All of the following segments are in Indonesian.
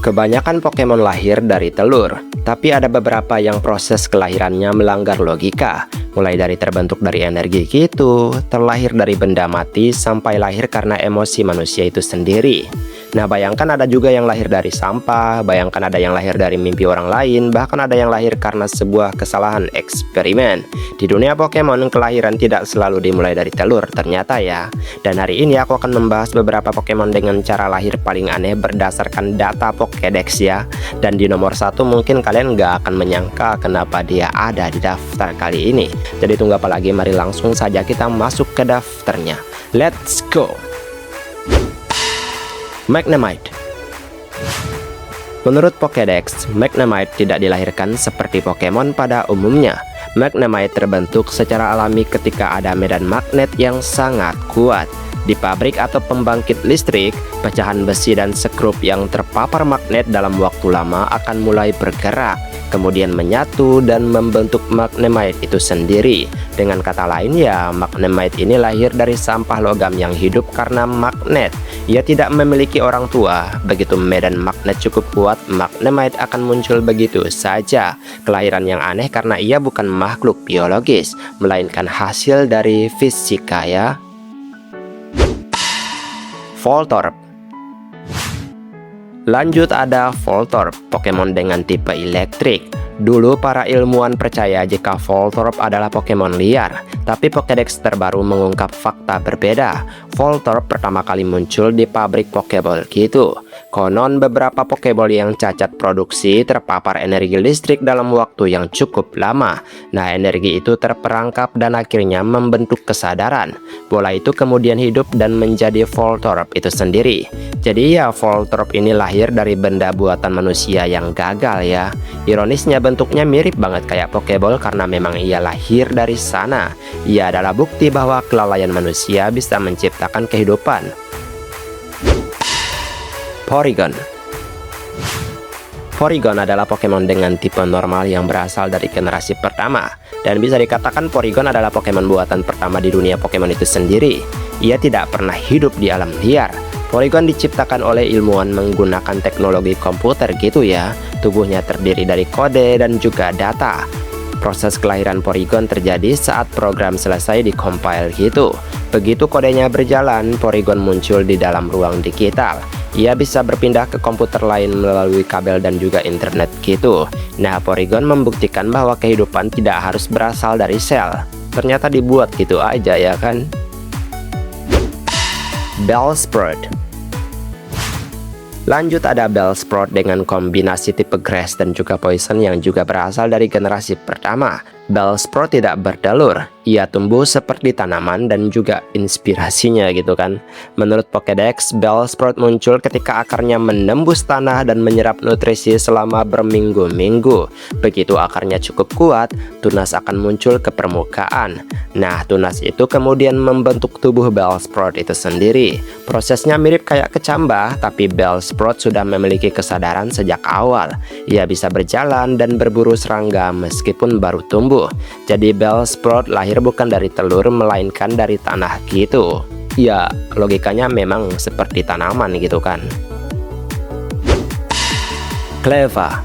Kebanyakan Pokemon lahir dari telur, tapi ada beberapa yang proses kelahirannya melanggar logika. Mulai dari terbentuk dari energi gitu, terlahir dari benda mati, sampai lahir karena emosi manusia itu sendiri. Nah, bayangkan ada juga yang lahir dari sampah, bayangkan ada yang lahir dari mimpi orang lain, bahkan ada yang lahir karena sebuah kesalahan eksperimen. Di dunia Pokemon, kelahiran tidak selalu dimulai dari telur, ternyata ya. Dan hari ini aku akan membahas beberapa Pokemon dengan cara lahir paling aneh berdasarkan data Pokédex ya. Dan di nomor 1 mungkin kalian nggak akan menyangka kenapa dia ada di daftar kali ini. Jadi tunggu apa lagi, mari langsung saja kita masuk ke daftarnya. Let's go! Magnemite. Menurut Pokédex, Magnemite tidak dilahirkan seperti Pokemon pada umumnya. Magnemite terbentuk secara alami ketika ada medan magnet yang sangat kuat. Di pabrik atau pembangkit listrik, pecahan besi dan skrup yang terpapar magnet dalam waktu lama akan mulai bergerak, kemudian menyatu dan membentuk Magnemite itu sendiri. Dengan kata lain ya, Magnemite ini lahir dari sampah logam yang hidup karena magnet. Ia tidak memiliki orang tua. Begitu medan magnet cukup kuat, Magnemite akan muncul begitu saja. Kelahiran yang aneh karena ia bukan makhluk biologis, melainkan hasil dari fisika ya. Voltorb. Lanjut ada Voltorb, Pokemon dengan tipe elektrik. Dulu para ilmuwan percaya jika Voltorb adalah Pokemon liar, tapi Pokédex terbaru mengungkap fakta berbeda. Voltorb pertama kali muncul di pabrik Pokéball gitu. Konon beberapa Pokéball yang cacat produksi terpapar energi listrik dalam waktu yang cukup lama. Nah, energi itu terperangkap dan akhirnya membentuk kesadaran. Bola itu kemudian hidup dan menjadi Voltorb itu sendiri. Jadi ya, Voltorb ini lahir dari benda buatan manusia yang gagal ya. Ironisnya bentuknya mirip banget kayak Pokéball karena memang ia lahir dari sana. Ia adalah bukti bahwa kelalaian manusia bisa menciptakan kehidupan. Porygon. Porygon adalah Pokemon dengan tipe normal yang berasal dari generasi pertama. Dan bisa dikatakan Porygon adalah Pokemon buatan pertama di dunia Pokemon itu sendiri. Ia tidak pernah hidup di alam liar. Porygon diciptakan oleh ilmuwan menggunakan teknologi komputer gitu ya. Tubuhnya terdiri dari kode dan juga data. Proses kelahiran Porygon terjadi saat program selesai dikompil gitu. Begitu kodenya berjalan, Porygon muncul di dalam ruang digital. Ia bisa berpindah ke komputer lain melalui kabel dan juga internet gitu. Nah, Porygon membuktikan bahwa kehidupan tidak harus berasal dari sel. Ternyata dibuat gitu aja ya kan. Bellsprout. Lanjut ada Bellsprout dengan kombinasi tipe grass dan juga poison yang juga berasal dari generasi pertama. Bellsprout tidak bertelur, ia tumbuh seperti tanaman dan juga inspirasinya gitu kan. Menurut Pokédex, Bellsprout muncul ketika akarnya menembus tanah dan menyerap nutrisi selama berminggu-minggu. Begitu akarnya cukup kuat, tunas akan muncul ke permukaan. Nah, tunas itu kemudian membentuk tubuh Bellsprout itu sendiri. Prosesnya mirip kayak kecambah, tapi Bellsprout sudah memiliki kesadaran sejak awal. Ia bisa berjalan dan berburu serangga meskipun baru tumbuh. Jadi Bellsprout lahir bukan dari telur melainkan dari tanah gitu. Ya, logikanya memang seperti tanaman gitu kan. Cleffa.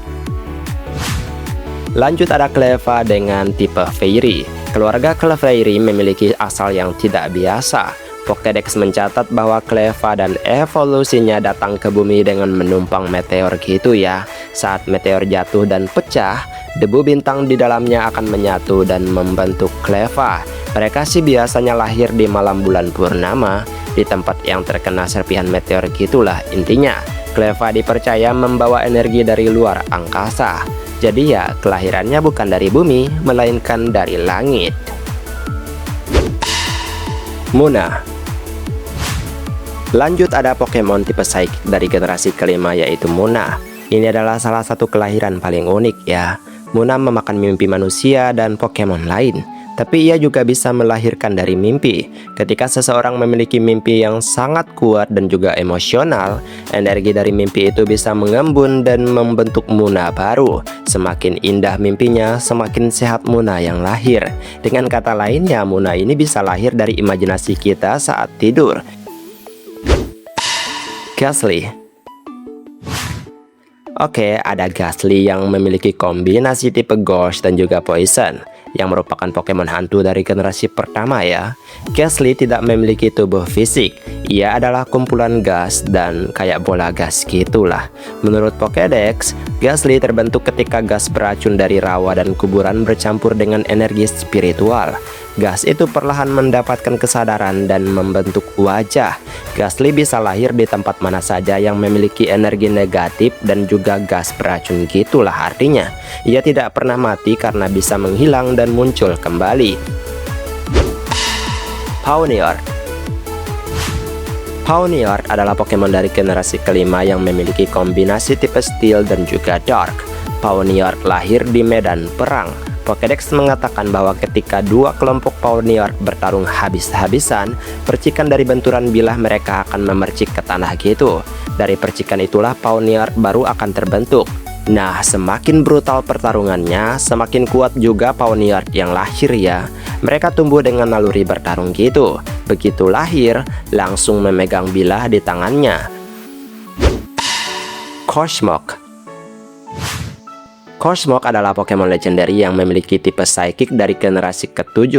Lanjut ada Cleffa dengan tipe Fairy. Keluarga Clefairy memiliki asal yang tidak biasa. Pokédex mencatat bahwa Cleffa dan evolusinya datang ke bumi dengan menumpang meteor gitu ya. Saat meteor jatuh dan pecah, debu bintang di dalamnya akan menyatu dan membentuk Cleffa. Mereka sih biasanya lahir di malam bulan purnama, di tempat yang terkena serpihan meteor gitulah intinya. Cleffa dipercaya membawa energi dari luar angkasa. Jadi ya, kelahirannya bukan dari bumi, melainkan dari langit. Munna. Lanjut ada Pokemon tipe Psychic dari generasi kelima yaitu Munna. Ini adalah salah satu kelahiran paling unik ya. Munna memakan mimpi manusia dan Pokemon lain. Tapi ia juga bisa melahirkan dari mimpi. Ketika seseorang memiliki mimpi yang sangat kuat dan juga emosional, energi dari mimpi itu bisa mengembun dan membentuk Munna baru. Semakin indah mimpinya, semakin sehat Munna yang lahir. Dengan kata lainnya, Munna ini bisa lahir dari imajinasi kita saat tidur. Gastly. Oke, ada Ghastly yang memiliki kombinasi tipe Ghost dan juga Poison, yang merupakan Pokemon hantu dari generasi pertama ya. Ghastly tidak memiliki tubuh fisik, ia adalah kumpulan gas dan kayak bola gas gitulah. Menurut Pokédex, Ghastly terbentuk ketika gas beracun dari rawa dan kuburan bercampur dengan energi spiritual. Gas itu perlahan mendapatkan kesadaran dan membentuk wajah. Ghastly bisa lahir di tempat mana saja yang memiliki energi negatif dan juga gas beracun gitulah artinya. Ia tidak pernah mati karena bisa menghilang dan muncul kembali. Pawniard. Pawniard adalah Pokemon dari generasi kelima yang memiliki kombinasi tipe Steel dan juga Dark. Pawniard lahir di medan perang. Pokédex mengatakan bahwa ketika dua kelompok Pawniard bertarung habis-habisan, percikan dari benturan bilah mereka akan memercik ke tanah gitu. Dari percikan itulah Pawniard baru akan terbentuk. Nah, semakin brutal pertarungannya, semakin kuat juga Pawniard yang lahir ya. Mereka tumbuh dengan naluri bertarung gitu. Begitu lahir, langsung memegang bilah di tangannya. Cosmog. Cosmog adalah Pokemon legendary yang memiliki tipe Psychic dari generasi ke-7.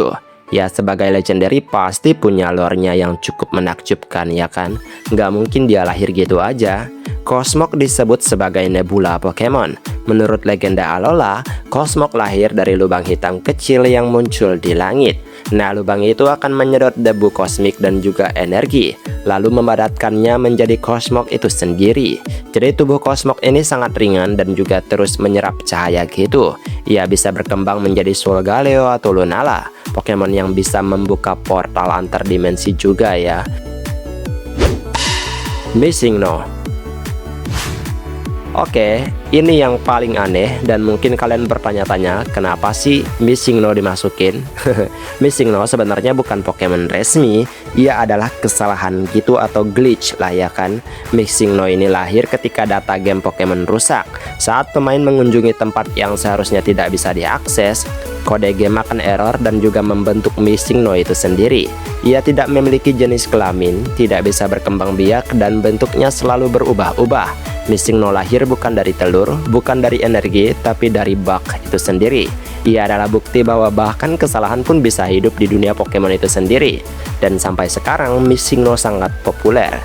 Ya, sebagai legendary pasti punya lore-nya yang cukup menakjubkan ya kan? Nggak mungkin dia lahir gitu aja. Cosmog disebut sebagai nebula Pokemon. Menurut legenda Alola, Cosmog lahir dari lubang hitam kecil yang muncul di langit. Nah, lubang itu akan menyedot debu kosmik dan juga energi, lalu memadatkannya menjadi Cosmog itu sendiri. Jadi tubuh Cosmog ini sangat ringan dan juga terus menyerap cahaya gitu. Ia bisa berkembang menjadi Solgaleo atau Lunala, Pokemon yang bisa membuka portal antar dimensi juga ya. MissingNo. Oke, ini yang paling aneh dan mungkin kalian bertanya-tanya kenapa sih MissingNo dimasukin? MissingNo sebenarnya bukan Pokemon resmi, ia adalah kesalahan gitu atau glitch lah ya kan. MissingNo ini lahir ketika data game Pokemon rusak. Saat pemain mengunjungi tempat yang seharusnya tidak bisa diakses, kode game akan error dan juga membentuk MissingNo itu sendiri. Ia tidak memiliki jenis kelamin, tidak bisa berkembang biak dan bentuknya selalu berubah-ubah. MissingNo lahir bukan dari telur, bukan dari energi, tapi dari bug itu sendiri. Ia adalah bukti bahwa bahkan kesalahan pun bisa hidup di dunia Pokemon itu sendiri. Dan sampai sekarang MissingNo sangat populer.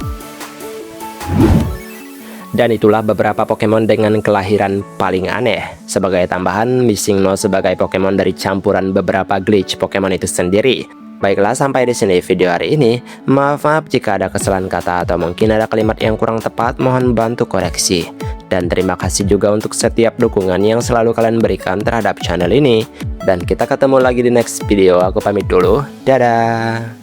Dan itulah beberapa Pokemon dengan kelahiran paling aneh. Sebagai tambahan, MissingNo sebagai Pokemon dari campuran beberapa glitch Pokemon itu sendiri. Baiklah, sampai di sini video hari ini. Maaf jika ada kesalahan kata atau mungkin ada kalimat yang kurang tepat, mohon bantu koreksi. Dan terima kasih juga untuk setiap dukungan yang selalu kalian berikan terhadap channel ini. Dan kita ketemu lagi di next video. Aku pamit dulu. Dadah.